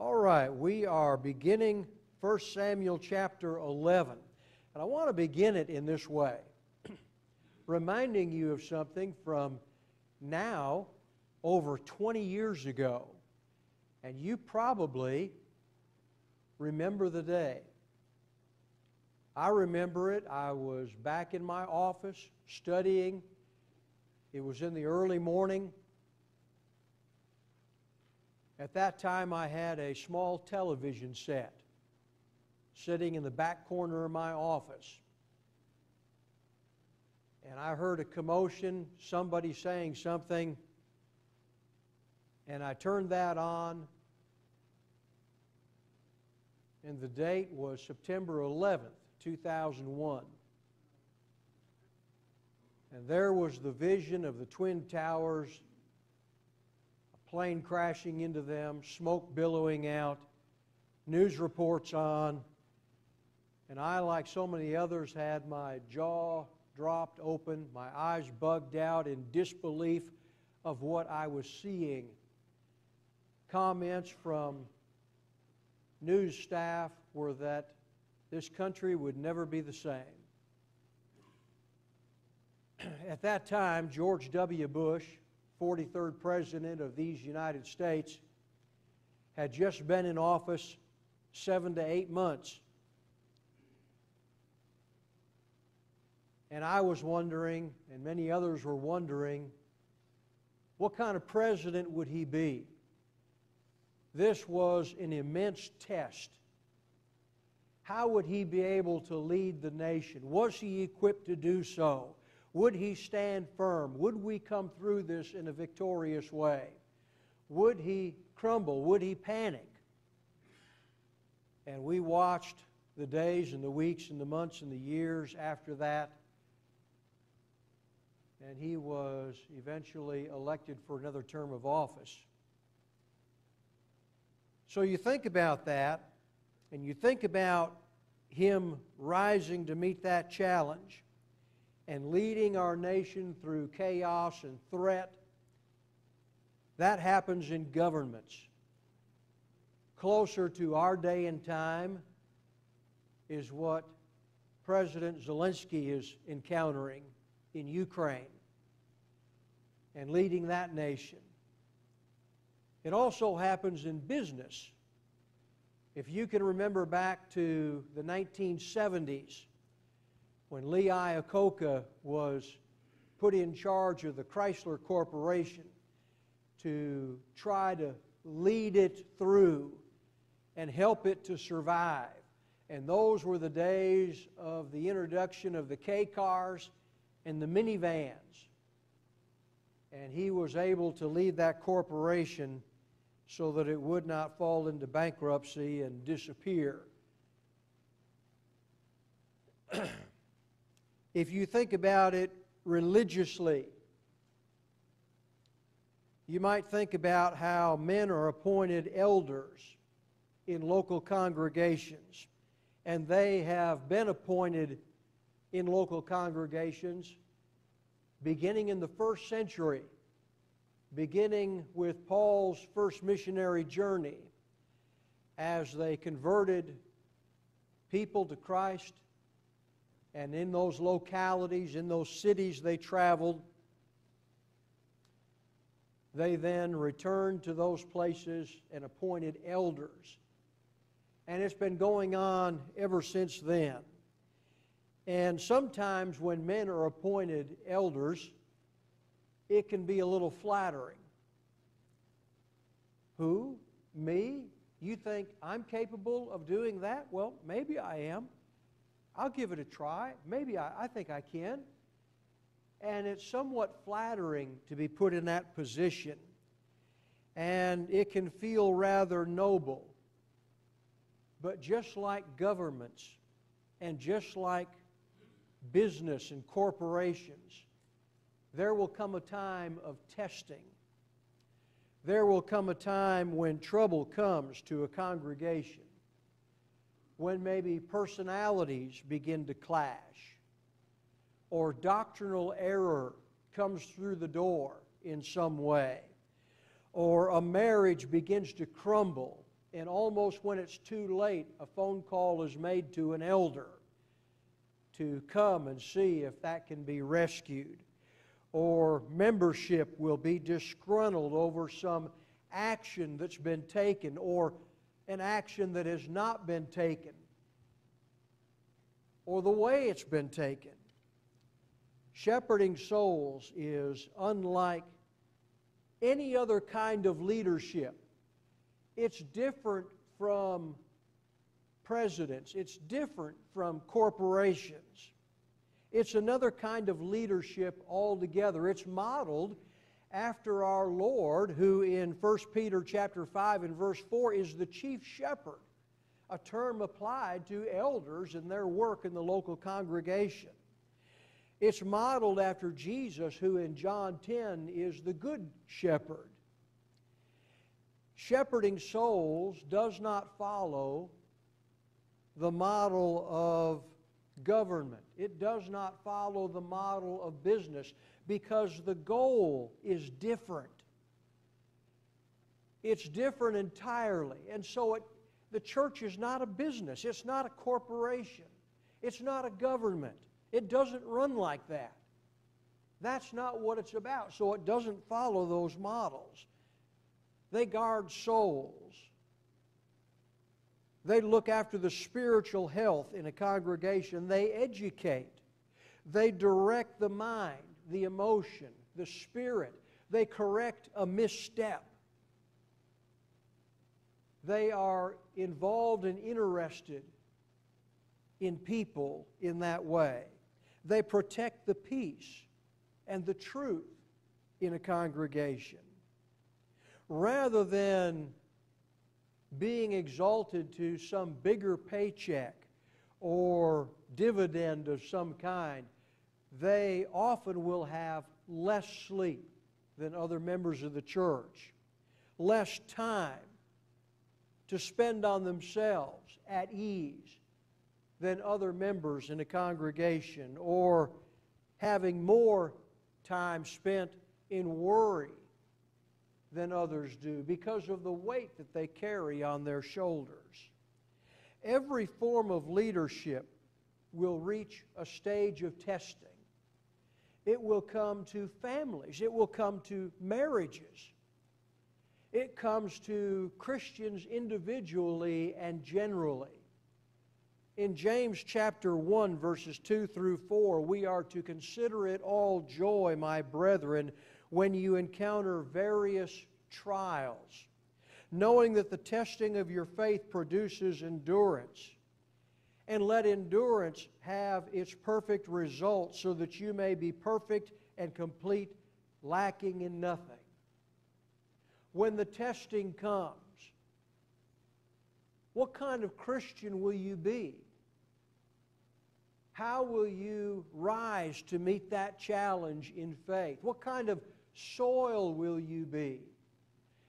All right, we are beginning 1 Samuel chapter 11. And I want to begin it in this way, reminding you of something from now over 20 years ago. And you probably remember the day. I remember it. I was back in my office studying. It was in the early morning. At that time, I had a small television set sitting in the back corner of my office. And I heard a commotion, somebody saying something, and I turned that on, and the date was September 11th, 2001. And there was the vision of the Twin Towers, plane crashing into them, smoke billowing out, news reports on, and I, like so many others, had my jaw dropped open, my eyes bugged out in disbelief of what I was seeing. Comments from news staff were that this country would never be the same. At that time, George W. Bush, 43rd President of these United States, had just been in office 7 to 8 months. And I was wondering, and many others were wondering, what kind of president would he be? This was an immense test. How would he be able to lead the nation? Was he equipped to do so? Would he stand firm? Would we come through this in a victorious way? Would he crumble? Would he panic? And we watched the days and the weeks and the months and the years after that. And he was eventually elected for another term of office. So you think about that, and you think about him rising to meet that challenge and leading our nation through chaos and threat. That happens in governments. Closer to our day and time is what President Zelensky is encountering in Ukraine and leading that nation. It also happens in business. If you can remember back to the 1970s, when Lee Iacocca was put in charge of the Chrysler Corporation to try to lead it through and help it to survive. And those were the days of the introduction of the K-cars and the minivans. And he was able to lead that corporation so that it would not fall into bankruptcy and disappear. If you think about it religiously, you might think about how men are appointed elders in local congregations, and they have been appointed in local congregations beginning in the first century, beginning with Paul's first missionary journey, as they converted people to Christ. And in those localities, in those cities they traveled, they then returned to those places and appointed elders. And it's been going on ever since then. And sometimes when men are appointed elders, it can be a little flattering. Who? Me? You think I'm capable of doing that? Well, maybe I am. I'll give it a try. Maybe I think I can. And it's somewhat flattering to be put in that position. And it can feel rather noble. But just like governments and just like business and corporations, there will come a time of testing. There will come a time when trouble comes to a congregation, when maybe personalities begin to clash, or doctrinal error comes through the door in some way, or a marriage begins to crumble, and almost when it's too late, a phone call is made to an elder to come and see if that can be rescued. Or membership will be disgruntled over some action that's been taken or an action that has not been taken or the way it's been taken. Shepherding souls is unlike any other kind of leadership. It's different from presidents. It's different from corporations. It's another kind of leadership altogether. It's modeled after our Lord, who in 1 Peter chapter 5 and verse 4 is the chief shepherd, a term applied to elders and their work in the local congregation. It's modeled after Jesus, who in John 10 is the good shepherd. Shepherding souls does not follow the model of government. It does not follow the model of business because the goal is different. It's different entirely. And so the church is not a business. It's not a corporation. It's not a government. It doesn't run like that. That's not what it's about. So it doesn't follow those models. They guard souls. They look after the spiritual health in a congregation. They educate. They direct the mind, the emotion, the spirit. They correct a misstep. They are involved and interested in people in that way. They protect the peace and the truth in a congregation. Rather than being exalted to some bigger paycheck or dividend of some kind, they often will have less sleep than other members of the church, less time to spend on themselves at ease than other members in a congregation, or having more time spent in worry than others do because of the weight that they carry on their shoulders. Every form of leadership will reach a stage of testing. It will come to families. It will come to marriages. It comes to Christians individually and generally. In James chapter 1, verses 2 through 4, we are to consider it all joy, my brethren, when you encounter various trials, knowing that the testing of your faith produces endurance. And let endurance have its perfect result, so that you may be perfect and complete, lacking in nothing. When the testing comes, what kind of Christian will you be? How will you rise to meet that challenge in faith? What kind of soil will you be?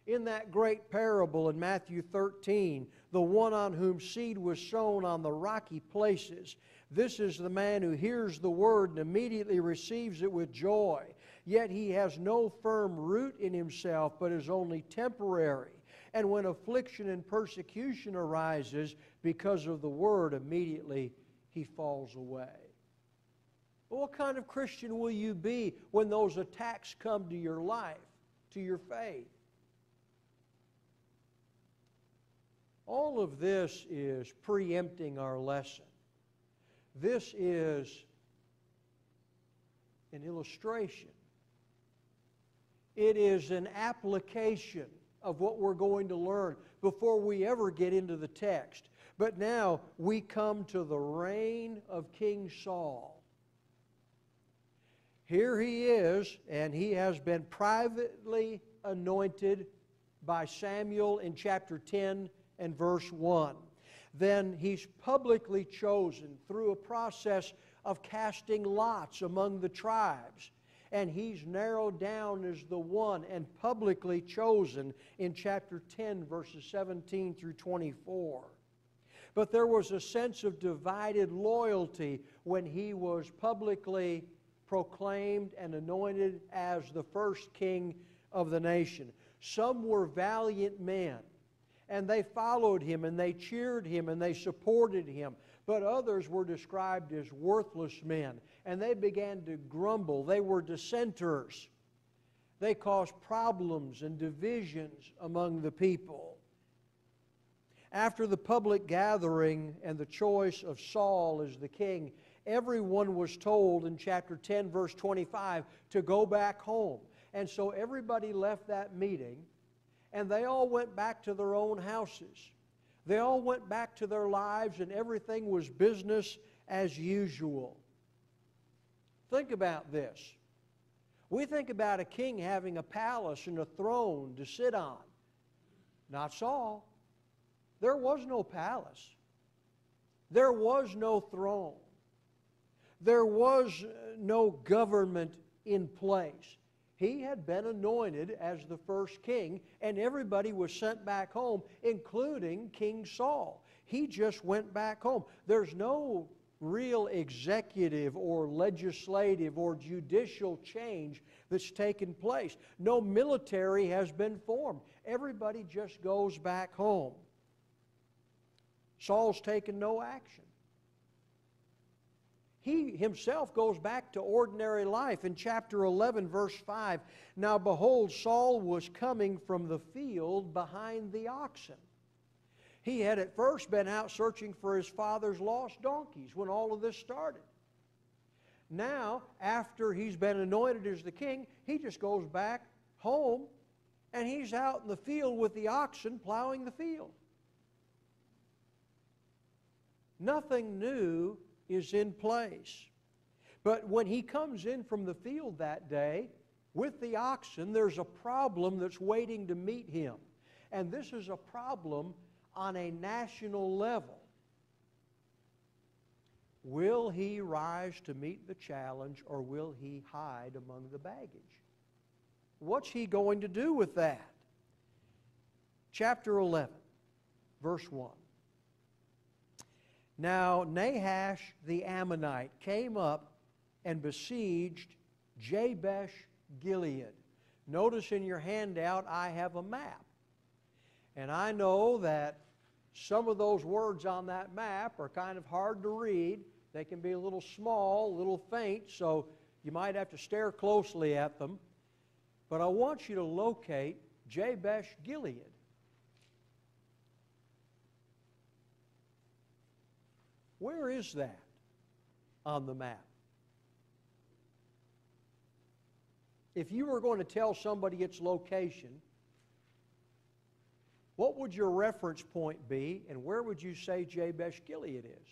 In that great parable in Matthew 13, the one on whom seed was sown on the rocky places, this is the man who hears the word and immediately receives it with joy. Yet he has no firm root in himself, but is only temporary. And when affliction and persecution arises because of the word, immediately he falls away. Well, what kind of Christian will you be when those attacks come to your life, to your faith? All of this is preempting our lesson. This is an illustration. It is an application of what we're going to learn before we ever get into the text. But now we come to the reign of King Saul. Here he is, and he has been privately anointed by Samuel in chapter 10 and verse 1. Then he's publicly chosen through a process of casting lots among the tribes. And he's narrowed down as the one and publicly chosen in chapter 10, verses 17 through 24. But there was a sense of divided loyalty when he was publicly proclaimed and anointed as the first king of the nation. Some were valiant men, and they followed him, and they cheered him, and they supported him. But others were described as worthless men, and they began to grumble. They were dissenters. They caused problems and divisions among the people. After the public gathering and the choice of Saul as the king, everyone was told in chapter 10, verse 25, to go back home. And so everybody left that meeting, and they all went back to their own houses. They all went back to their lives, and everything was business as usual. Think about this. We think about a king having a palace and a throne to sit on. Not Saul. There was no palace. There was no throne. There was no government in place. He had been anointed as the first king, and everybody was sent back home, including King Saul. He just went back home. There's no real executive or legislative or judicial change that's taken place. No military has been formed. Everybody just goes back home. Saul's taken no action. He himself goes back to ordinary life. In chapter 11, verse 5, "Now behold, Saul was coming from the field behind the oxen." He had at first been out searching for his father's lost donkeys when all of this started. Now, after he's been anointed as the king, he just goes back home, and he's out in the field with the oxen plowing the field. Nothing new is in place. But when he comes in from the field that day with the oxen, there's a problem that's waiting to meet him. And this is a problem on a national level. Will he rise to meet the challenge, or will he hide among the baggage? What's he going to do with that? Chapter 11, verse 1. "Now Nahash the Ammonite came up and besieged Jabesh Gilead." Notice in your handout I have a map. And I know that some of those words on that map are kind of hard to read. They can be a little small, a little faint, so you might have to stare closely at them. But I want you to locate Jabesh Gilead. Where is that on the map? If you were going to tell somebody its location, what would your reference point be, and where would you say Jabesh Gilead is?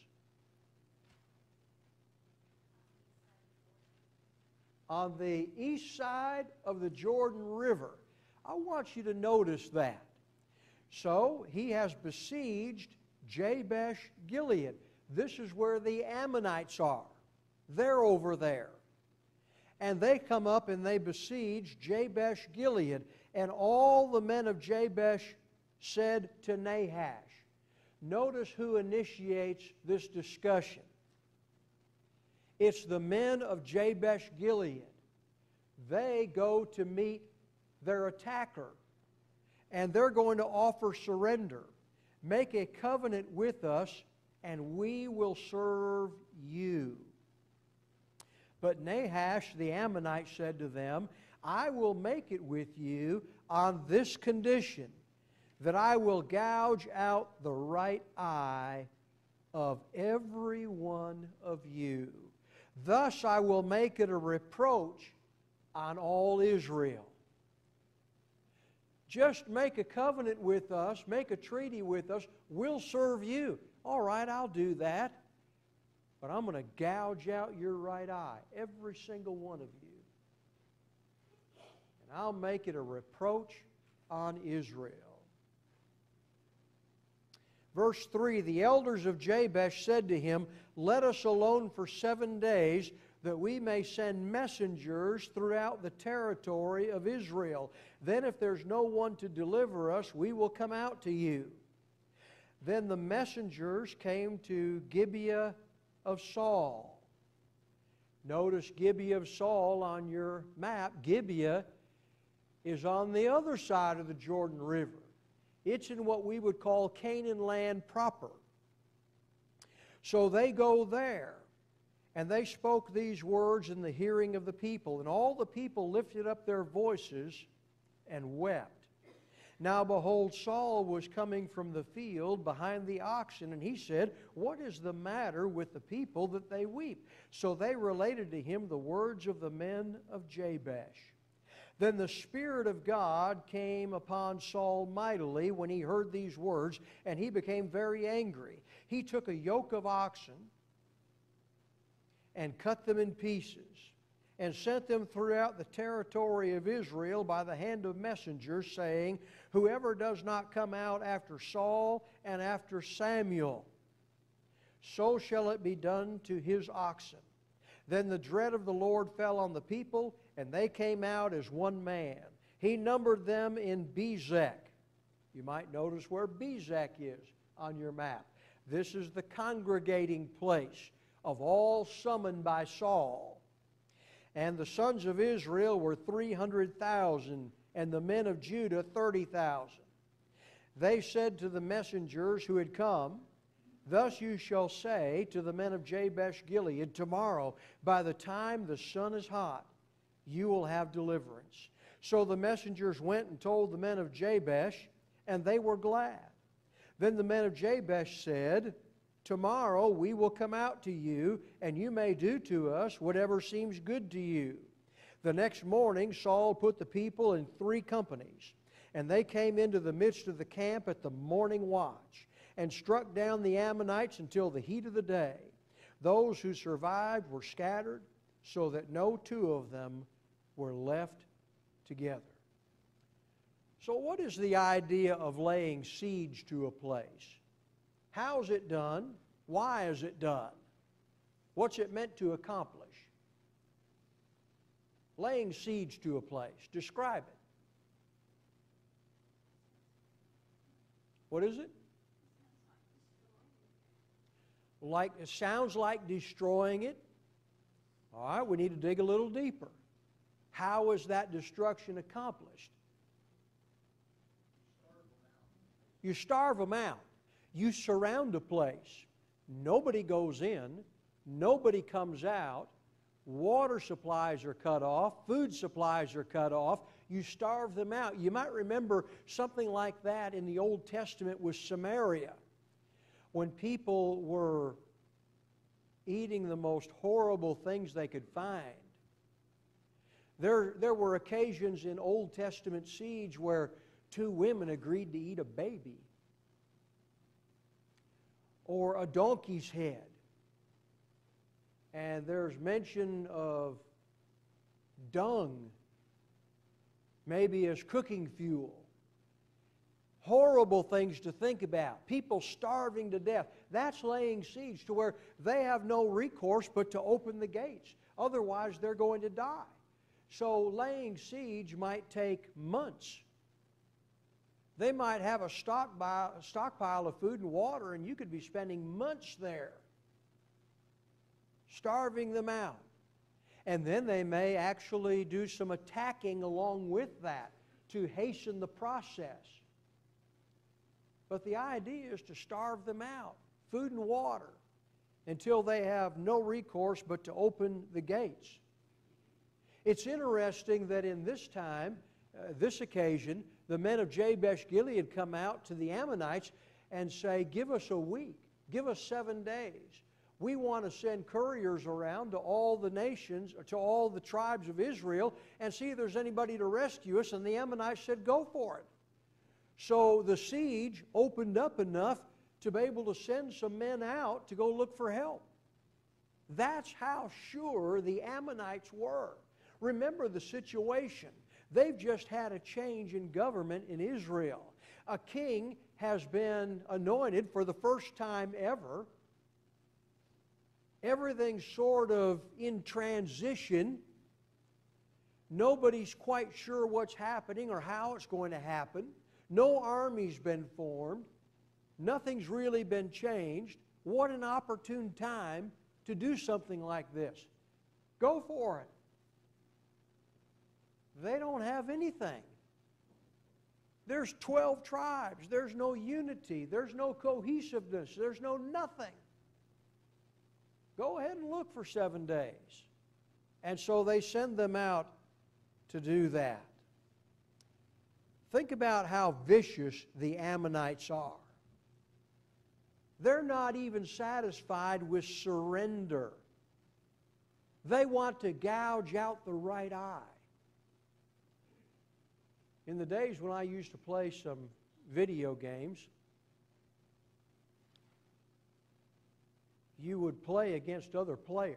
On the east side of the Jordan River. I want you to notice that. So he has besieged Jabesh Gilead. This is where the Ammonites are. They're over there. And they come up and they besiege Jabesh Gilead. And all the men of Jabesh said to Nahash. Notice who initiates this discussion. It's the men of Jabesh Gilead. They go to meet their attacker, and they're going to offer surrender. "Make a covenant with us, and we will serve you." But Nahash the Ammonite said to them, "I will make it with you on this condition, that I will gouge out the right eye of every one of you. Thus I will make it a reproach on all Israel." Just make a covenant with us, make a treaty with us, we'll serve you. All right, I'll do that. But I'm going to gouge out your right eye, every single one of you. And I'll make it a reproach on Israel. Verse 3, "The elders of Jabesh said to him, 'Let us alone for 7 days, that we may send messengers throughout the territory of Israel. Then if there's no one to deliver us, we will come out to you.' Then the messengers came to Gibeah of Saul." Notice Gibeah of Saul on your map. Gibeah is on the other side of the Jordan River. It's in what we would call Canaan land proper. So they go there, and they spoke these words in the hearing of the people. And all the people lifted up their voices and wept. Now behold, Saul was coming from the field behind the oxen, and he said, "What is the matter with the people that they weep?" So they related to him the words of the men of Jabesh. Then the Spirit of God came upon Saul mightily when he heard these words, and he became very angry. He took a yoke of oxen and cut them in pieces, and sent them throughout the territory of Israel by the hand of messengers, saying, "Whoever does not come out after Saul and after Samuel, so shall it be done to his oxen." Then the dread of the Lord fell on the people, and they came out as one man. He numbered them in Bezek. You might notice where Bezek is on your map. This is the congregating place of all summoned by Saul. And the sons of Israel were 300,000, and the men of Judah 30,000. They said to the messengers who had come, "Thus you shall say to the men of Jabesh Gilead, tomorrow, by the time the sun is hot, you will have deliverance." So the messengers went and told the men of Jabesh, and they were glad. Then the men of Jabesh said, "Tomorrow we will come out to you, and you may do to us whatever seems good to you." The next morning Saul put the people in 3 companies, and they came into the midst of the camp at the morning watch, and struck down the Ammonites until the heat of the day. Those who survived were scattered, so that no 2 of them were left together. So what is the idea of laying siege to a place? How is it done? Why is it done? What's it meant to accomplish? Laying siege to a place. Describe it. What is it? It sounds like destroying it. All right, we need to dig a little deeper. How is that destruction accomplished? You starve them out. You surround a place. Nobody goes in. Nobody comes out. Water supplies are cut off. Food supplies are cut off. You starve them out. You might remember something like that in the Old Testament with Samaria, when people were eating the most horrible things they could find. There were occasions in Old Testament siege where 2 women agreed to eat a baby or a donkey's head. And there's mention of dung, maybe as cooking fuel. Horrible things to think about. People starving to death. That's laying siege to where they have no recourse but to open the gates. Otherwise, they're going to die. So laying siege might take months. They might have a stockpile of food and water, and you could be spending months there, starving them out. And then they may actually do some attacking along with that to hasten the process. But the idea is to starve them out, food and water, until they have no recourse but to open the gates. It's interesting that in this time, this occasion, the men of Jabesh Gilead come out to the Ammonites and say, "Give us a week, give us 7 days. We want to send couriers around to all the nations, to all the tribes of Israel, and see if there's anybody to rescue us." And the Ammonites said, "Go for it." So the siege opened up enough to be able to send some men out to go look for help. That's how sure the Ammonites were. Remember the situation. They've just had a change in government in Israel. A king has been anointed for the first time ever. Everything's sort of in transition. Nobody's quite sure what's happening or how it's going to happen. No army's been formed. Nothing's really been changed. What an opportune time to do something like this. Go for it. They don't have anything. There's 12 tribes. There's no unity. There's no cohesiveness. There's no nothing. Go ahead and look for 7 days. And so they send them out to do that. Think about how vicious the Ammonites are. They're not even satisfied with surrender. They want to gouge out the right eye. In the days when I used to play some video games, you would play against other players.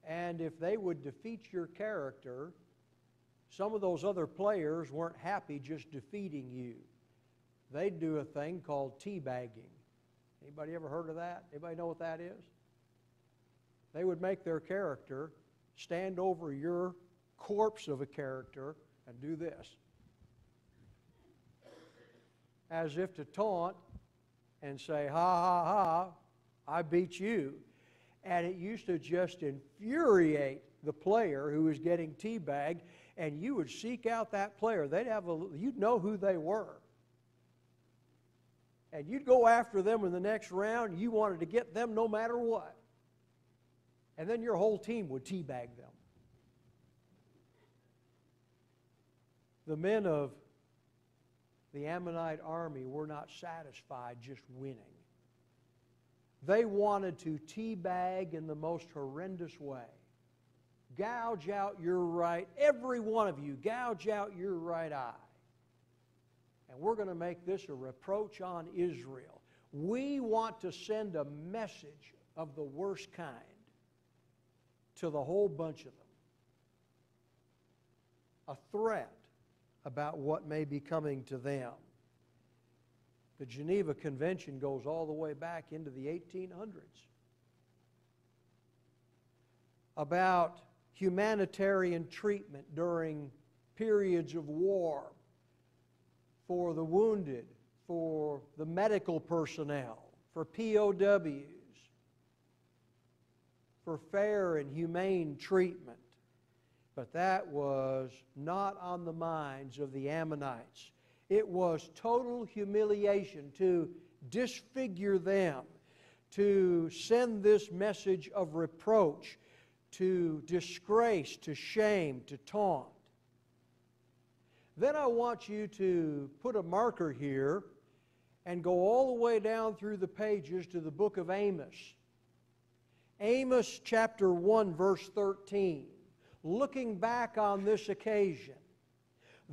And if they would defeat your character, some of those other players weren't happy just defeating you. They'd do a thing called teabagging. Anybody ever heard of that? Anybody know what that is? They would make their character stand over your corpse of a character and do this, as if to taunt and say, ha, ha, ha, I beat you. And it used to just infuriate the player who was getting teabagged, and you would seek out that player. You'd know who they were. And you'd go after them in the next round. You wanted to get them no matter what. And then your whole team would teabag them. The men of the Ammonite army were not satisfied just winning. They wanted to teabag in the most horrendous way. Gouge out your right, every one of you, gouge out your right eye. And we're going to make this a reproach on Israel. We want to send a message of the worst kind to the whole bunch of them. A threat about what may be coming to them. The Geneva Convention goes all the way back into the 1800s. About humanitarian treatment during periods of war for the wounded, for the medical personnel, for POWs, for fair and humane treatment. But that was not on the minds of the Ammonites. It was total humiliation to disfigure them, to send this message of reproach, to disgrace, to shame, to taunt. Then I want you to put a marker here and go all the way down through the pages to the book of Amos. Amos chapter 1, verse 13. Looking back on this occasion,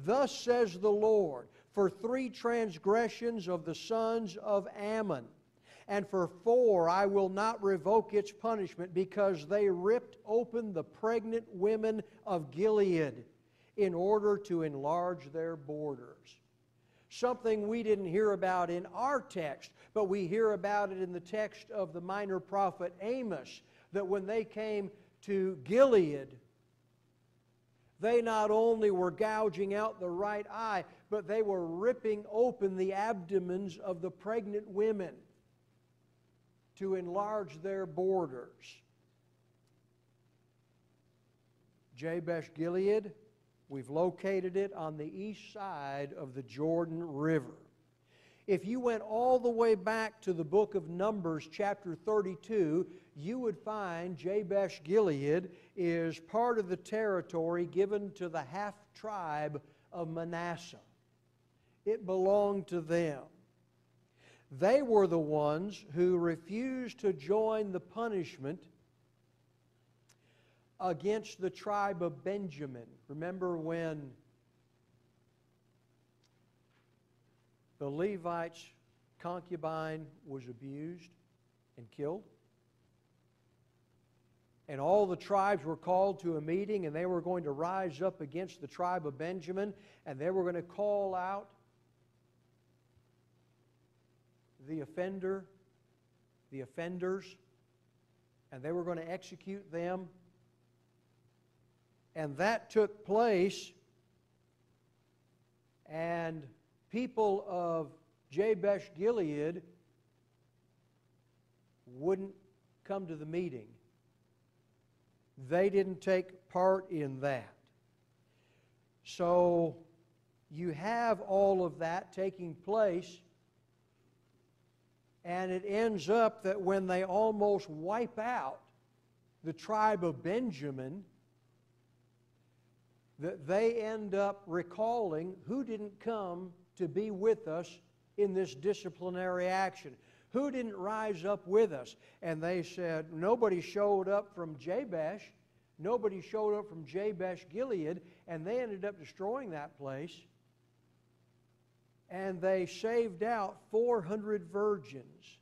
thus says the Lord, for 3 transgressions of the sons of Ammon, and for 4 I will not revoke its punishment, because they ripped open the pregnant women of Gilead in order to enlarge their borders. Something we didn't hear about in our text, but we hear about it in the text of the minor prophet Amos, that when they came to Gilead, they not only were gouging out the right eye, but they were ripping open the abdomens of the pregnant women to enlarge their borders. Jabesh Gilead, we've located it on the east side of the Jordan River. If you went all the way back to the book of Numbers, chapter 32, you would find Jabesh Gilead is part of the territory given to the half-tribe of Manasseh. It belonged to them. They were the ones who refused to join the punishment against the tribe of Benjamin. Remember when the Levites' concubine was abused and killed? And all the tribes were called to a meeting, and they were going to rise up against the tribe of Benjamin, and they were going to call out the offenders, and they were going to execute them. And that took place, and people of Jabesh Gilead wouldn't come to the meeting. They didn't take part in that. So you have all of that taking place, and it ends up that when they almost wipe out the tribe of Benjamin, that they end up recalling who didn't come to be with us in this disciplinary action. Who didn't rise up with us? And they said, nobody showed up from Jabesh. Nobody showed up from Jabesh Gilead, and they ended up destroying that place. And they saved out 400 virgins.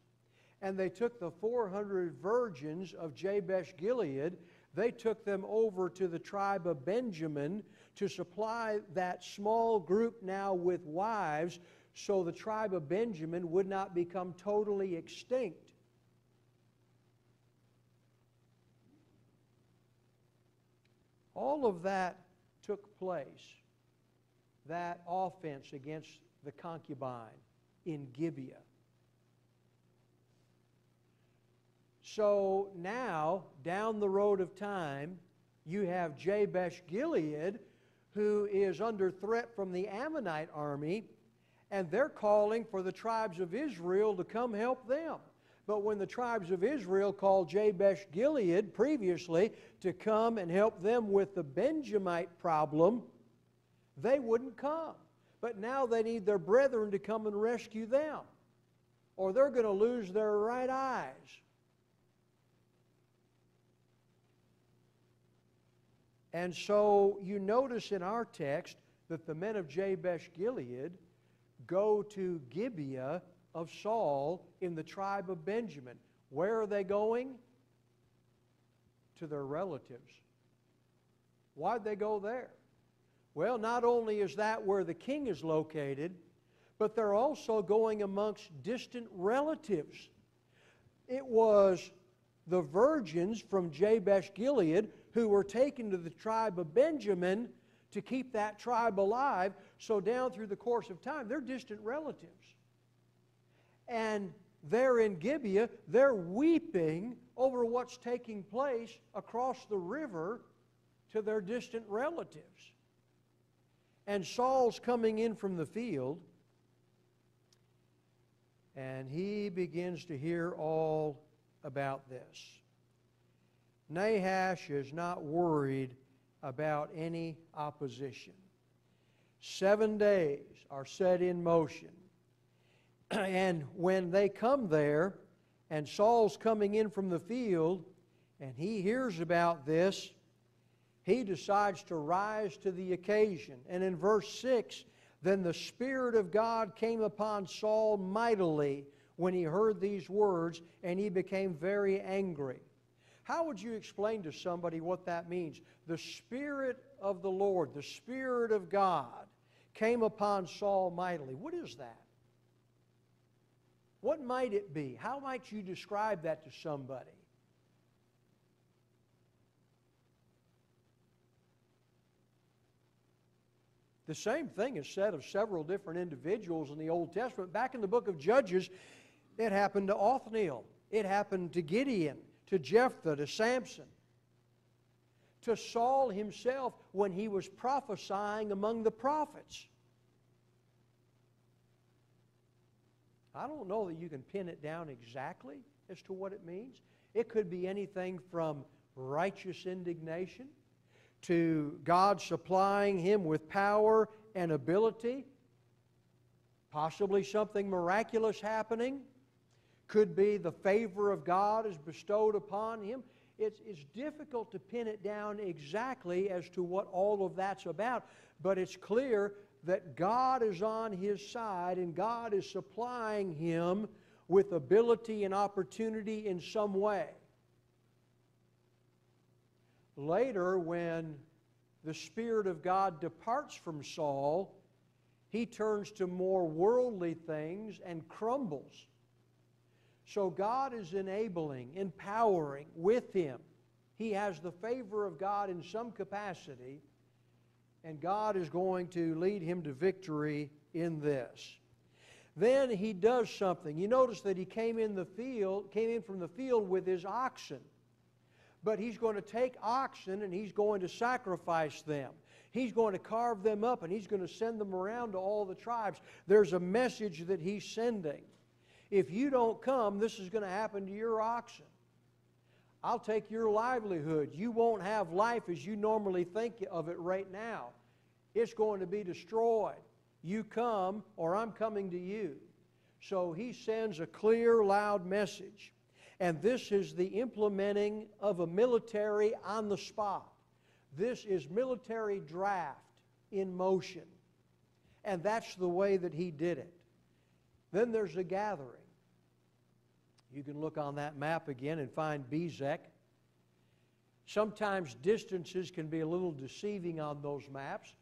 And they took the 400 virgins of Jabesh Gilead, they took them over to the tribe of Benjamin to supply that small group now with wives, so the tribe of Benjamin would not become totally extinct. All of that took place, that offense against the concubine in Gibeah. So now, down the road of time, you have Jabesh Gilead, who is under threat from the Ammonite army, and they're calling for the tribes of Israel to come help them. But when the tribes of Israel called Jabesh Gilead previously to come and help them with the Benjamite problem, they wouldn't come. But now they need their brethren to come and rescue them, or they're going to lose their right eyes. And so you notice in our text that the men of Jabesh Gilead go to Gibeah of Saul in the tribe of Benjamin. Where are they going? To their relatives. Why'd they go there? Well, not only is that where the king is located, but they're also going amongst distant relatives. It was the virgins from Jabesh Gilead who were taken to the tribe of Benjamin to keep that tribe alive. So down through the course of time, they're distant relatives. And they're in Gibeah, they're weeping over what's taking place across the river to their distant relatives. And Saul's coming in from the field, and he begins to hear all about this. Nahash is not worried about any opposition. 7 days are set in motion. And when they come there, and Saul's coming in from the field, and he hears about this, he decides to rise to the occasion. And in verse 6, then the Spirit of God came upon Saul mightily when he heard these words, and he became very angry. How would you explain to somebody what that means? The Spirit of the Lord, the Spirit of God, came upon Saul mightily. What is that? What might it be? How might you describe that to somebody? The same thing is said of several different individuals in the Old Testament. Back in the book of Judges, it happened to Othniel. It happened to Gideon, to Jephthah, to Samson, to Saul himself when he was prophesying among the prophets. I don't know that you can pin it down exactly as to what it means. It could be anything from righteous indignation to God supplying him with power and ability, possibly something miraculous happening. Could be the favor of God is bestowed upon him. It's difficult to pin it down exactly as to what all of that's about, but it's clear that God is on his side and God is supplying him with ability and opportunity in some way. Later, when the Spirit of God departs from Saul, he turns to more worldly things and crumbles. So God is enabling, empowering with him. He has the favor of God in some capacity, and God is going to lead him to victory in this. Then he does something. You notice that he came in from the field with his oxen. But he's going to take oxen and he's going to sacrifice them. He's going to carve them up, and He's going to send them around to all the tribes. There's a message that He's sending. If you don't come, this is going to happen to your oxen. I'll take your livelihood. You won't have life as you normally think of it right now. It's going to be destroyed. You come, or I'm coming to you. So He sends a clear, loud message. And this is the implementing of a military on the spot. This is military draft in motion. And that's the way that He did it. Then there's a gathering. You can look on that map again and find Bezek. Sometimes distances can be a little deceiving on those maps.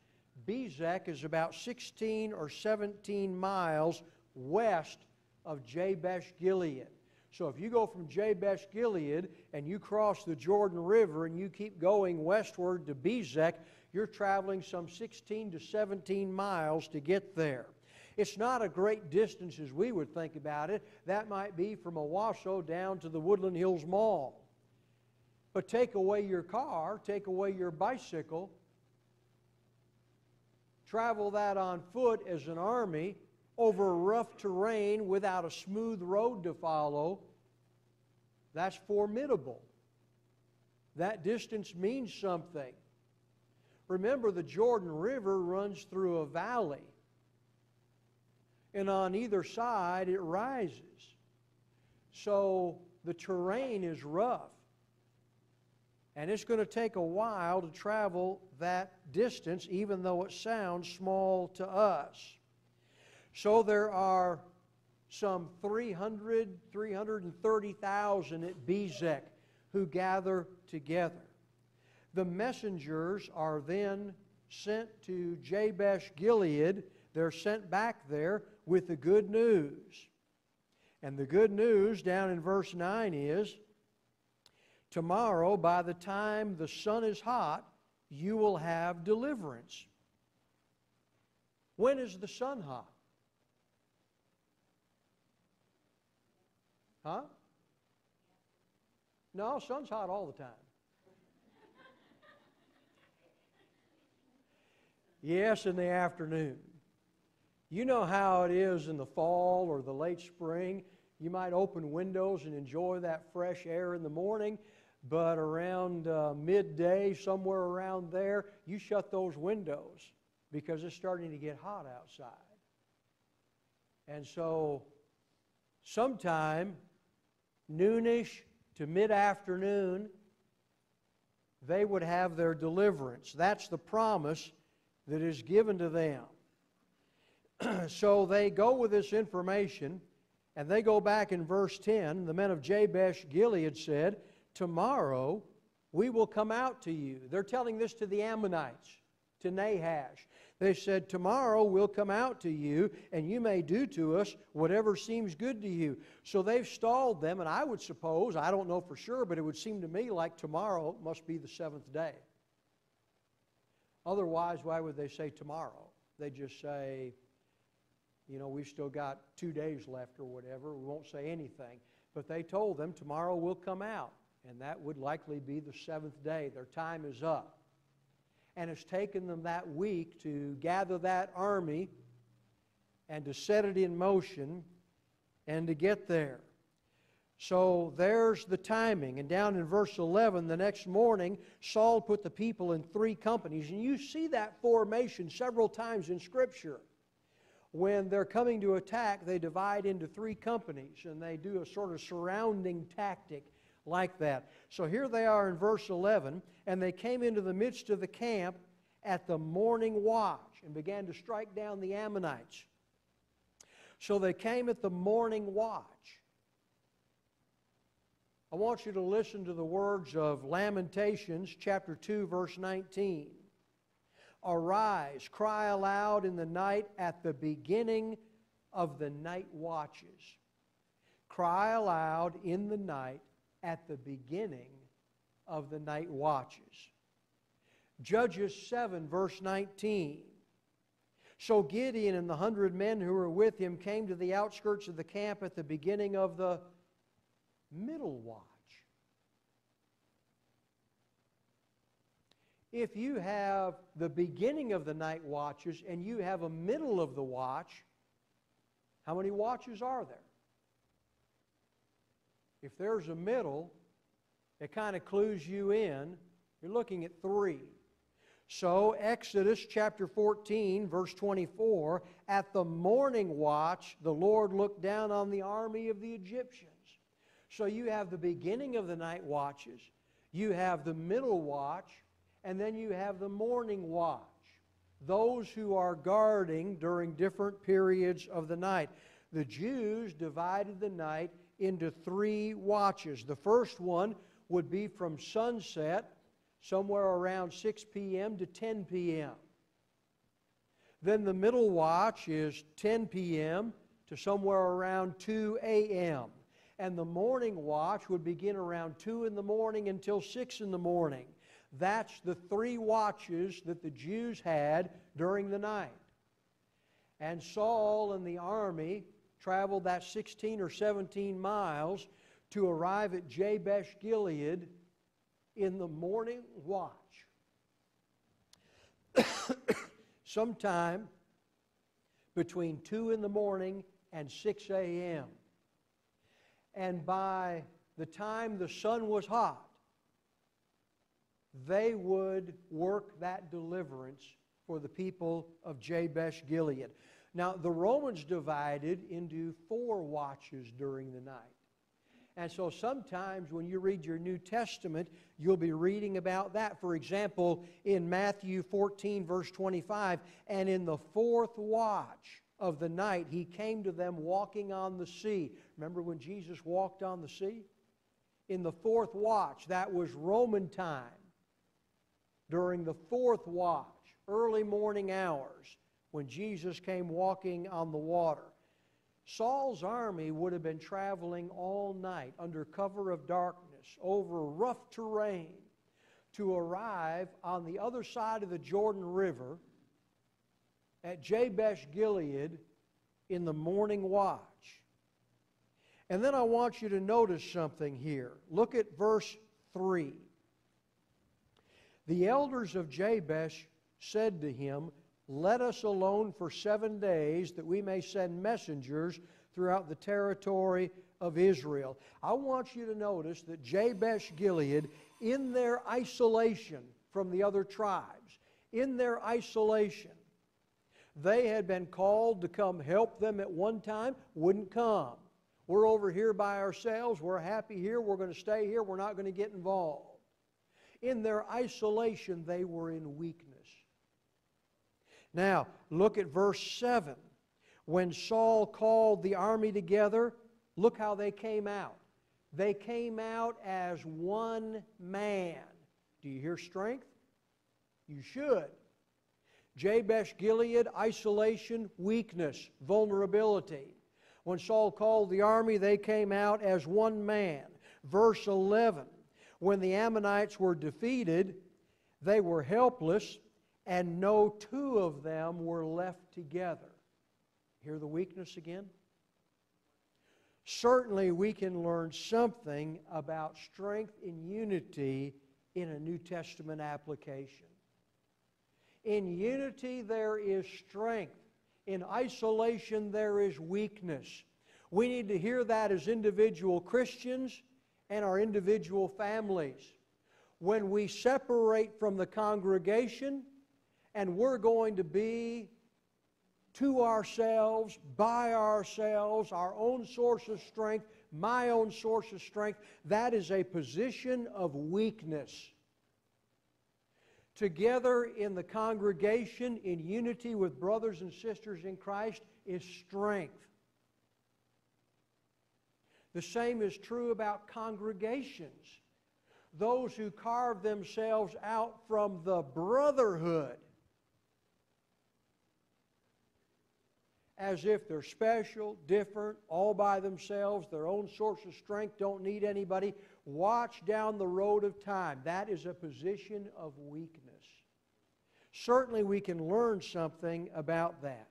Bezek is about 16 or 17 miles west of Jabesh Gilead. So if you go from Jabesh Gilead and you cross the Jordan River and you keep going westward to Bezek, you're traveling some 16 to 17 miles to get there. It's not a great distance as we would think about it. That might be from Owasso down to the Woodland Hills Mall. But take away your car, take away your bicycle, travel that on foot as an army over rough terrain without a smooth road to follow. That's formidable. That distance means something. Remember, the Jordan River runs through a valley. And on either side it rises. So the terrain is rough. And it's going to take a while to travel that distance, even though it sounds small to us. So there are some 330,000 at Bezek who gather together. The messengers are then sent to Jabesh Gilead. They're sent back there with the good news. And the good news down in verse 9 is, tomorrow, by the time the sun is hot, you will have deliverance. When is the sun hot? Huh? No, sun's hot all the time. Yes, in the afternoon. You know how it is in the fall or the late spring. You might open windows and enjoy that fresh air in the morning, but around midday, somewhere around there, you shut those windows because it's starting to get hot outside. And so sometime noonish to mid-afternoon, they would have their deliverance. That's the promise that is given to them. So they go with this information, and they go back in verse 10. The men of Jabesh Gilead said, tomorrow we will come out to you. They're telling this to the Ammonites, to Nahash. They said, tomorrow we'll come out to you, and you may do to us whatever seems good to you. So they've stalled them, and I would suppose, I don't know for sure, but it would seem to me like tomorrow must be the seventh day. Otherwise, why would they say tomorrow? They just say, you know, we've still got 2 days left or whatever. We won't say anything. But they told them, tomorrow we'll come out. And that would likely be the seventh day. Their time is up. And it's taken them that week to gather that army and to set it in motion and to get there. So there's the timing. And down in verse 11, the next morning, Saul put the people in 3 companies. And you see that formation several times in Scripture. When they're coming to attack, they divide into 3 companies, and they do a sort of surrounding tactic like that. So here they are in verse 11, and they came into the midst of the camp at the morning watch and began to strike down the Ammonites. So they came at the morning watch. I want you to listen to the words of Lamentations chapter 2, verse 19. Arise, cry aloud in the night at the beginning of the night watches. Cry aloud in the night at the beginning of the night watches. Judges 7, verse 19. So Gideon and the 100 men who were with him came to the outskirts of the camp at the beginning of the middle watch. if you have the beginning of the night watches and you have a middle of the watch, how many watches are there? If there's a middle, it kind of clues you in. You're looking at 3. So, Exodus chapter 14, verse 24, at the morning watch, the Lord looked down on the army of the Egyptians. So you have the beginning of the night watches, you have the middle watch, and then you have the morning watch. Those who are guarding during different periods of the night. The Jews divided the night into 3 watches. The first one would be from sunset, somewhere around 6 p.m. to 10 p.m. Then the middle watch is 10 p.m. to somewhere around 2 a.m. And the morning watch would begin around 2 in the morning until 6 in the morning. That's the 3 watches that the Jews had during the night. And Saul and the army traveled that 16 or 17 miles to arrive at Jabesh Gilead in the morning watch. Sometime between 2 in the morning and 6 a.m. And by the time the sun was hot, they would work that deliverance for the people of Jabesh Gilead. Now, the Romans divided into 4 watches during the night. And so sometimes when you read your New Testament, you'll be reading about that. For example, in Matthew 14, verse 25, and in the 4th watch of the night, he came to them walking on the sea. Remember when Jesus walked on the sea? In the 4th watch, that was Roman time. During the 4th watch, early morning hours, when Jesus came walking on the water. Saul's army would have been traveling all night under cover of darkness over rough terrain to arrive on the other side of the Jordan River at Jabesh Gilead in the morning watch. And then I want you to notice something here. Look at verse 3. The elders of Jabesh said to him, let us alone for 7 days that we may send messengers throughout the territory of Israel. I want you to notice that Jabesh Gilead, in their isolation from the other tribes, in their isolation, they had been called to come help them at one time, wouldn't come. We're over here by ourselves, we're happy here, we're going to stay here, we're not going to get involved. In their isolation, they were in weakness. Now, look at verse 7. When Saul called the army together, look how they came out. They came out as one man. Do you hear strength? You should. Jabesh Gilead, isolation, weakness, vulnerability. When Saul called the army, they came out as one man. Verse 11. When the Ammonites were defeated, they were helpless, and no 2 of them were left together. Hear the weakness again? Certainly we can learn something about strength in unity in a New Testament application. In unity there is strength. In isolation there is weakness. We need to hear that as individual Christians and our individual families. When we separate from the congregation, and we're going to be to ourselves, by ourselves, our own source of strength, my own source of strength, that is a position of weakness. Together in the congregation, in unity with brothers and sisters in Christ, is strength. The same is true about congregations. Those who carve themselves out from the brotherhood, as if they're special, different, all by themselves, their own source of strength, don't need anybody. Watch down the road of time. That is a position of weakness. Certainly we can learn something about that.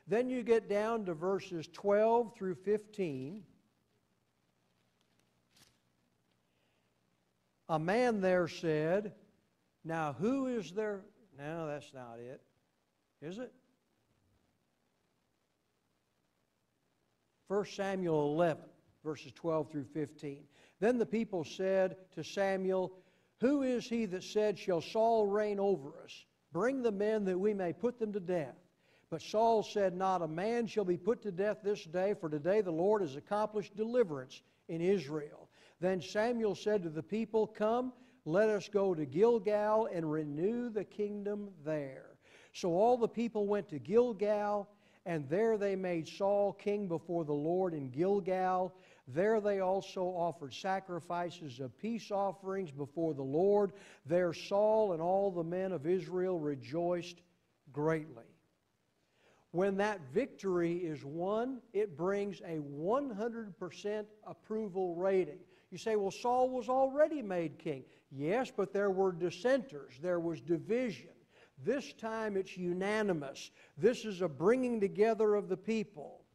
Then you get down to verses 12 through 15. A man there said, Now, who is there? No, that's not it. Is it? 1 Samuel 11, verses 12 through 15. Then the people said to Samuel, "Who is he that said, 'Shall Saul reign over us?' Bring the men that we may put them to death." But Saul said, "Not a man shall be put to death this day, for today the Lord has accomplished deliverance in Israel." Then Samuel said to the people, "Come, let us go to Gilgal and renew the kingdom there." So all the people went to Gilgal, and there they made Saul king before the Lord in Gilgal. There they also offered sacrifices of peace offerings before the Lord. There Saul and all the men of Israel rejoiced greatly. When that victory is won, it brings a 100% approval rating. You say, well, Saul was already made king. Yes, but there were dissenters. There was division. This time it's unanimous. This is a bringing together of the people.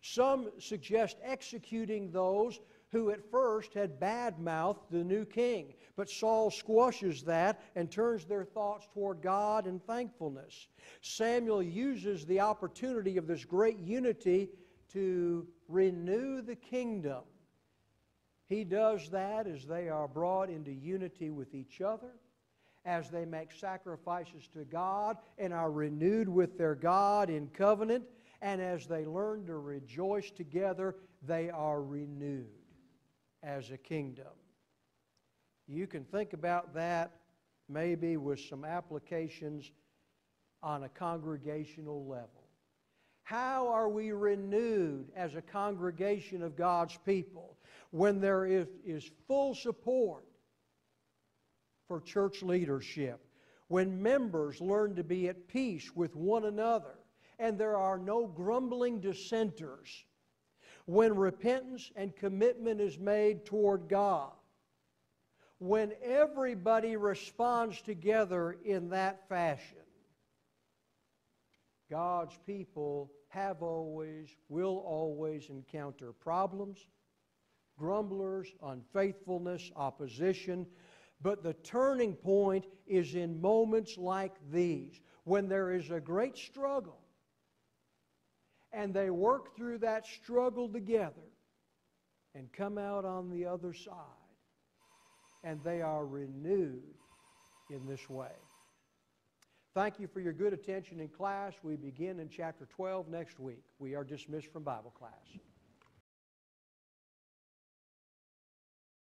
Some suggest executing those who at first had bad-mouthed the new king. But Saul squashes that and turns their thoughts toward God and thankfulness. Samuel uses the opportunity of this great unity to renew the kingdom. He does that as they are brought into unity with each other, as they make sacrifices to God and are renewed with their God in covenant, and as they learn to rejoice together, they are renewed as a kingdom. You can think about that maybe with some applications on a congregational level. How are we renewed as a congregation of God's people when there is full support for church leadership, when members learn to be at peace with one another, and there are no grumbling dissenters, when repentance and commitment is made toward God, when everybody responds together in that fashion? God's people have always, will always encounter problems, grumblers, unfaithfulness, opposition. But the turning point is in moments like these, when there is a great struggle, and they work through that struggle together and come out on the other side, and they are renewed in this way. Thank you for your good attention in class. We begin in chapter 12 next week. We are dismissed from Bible class.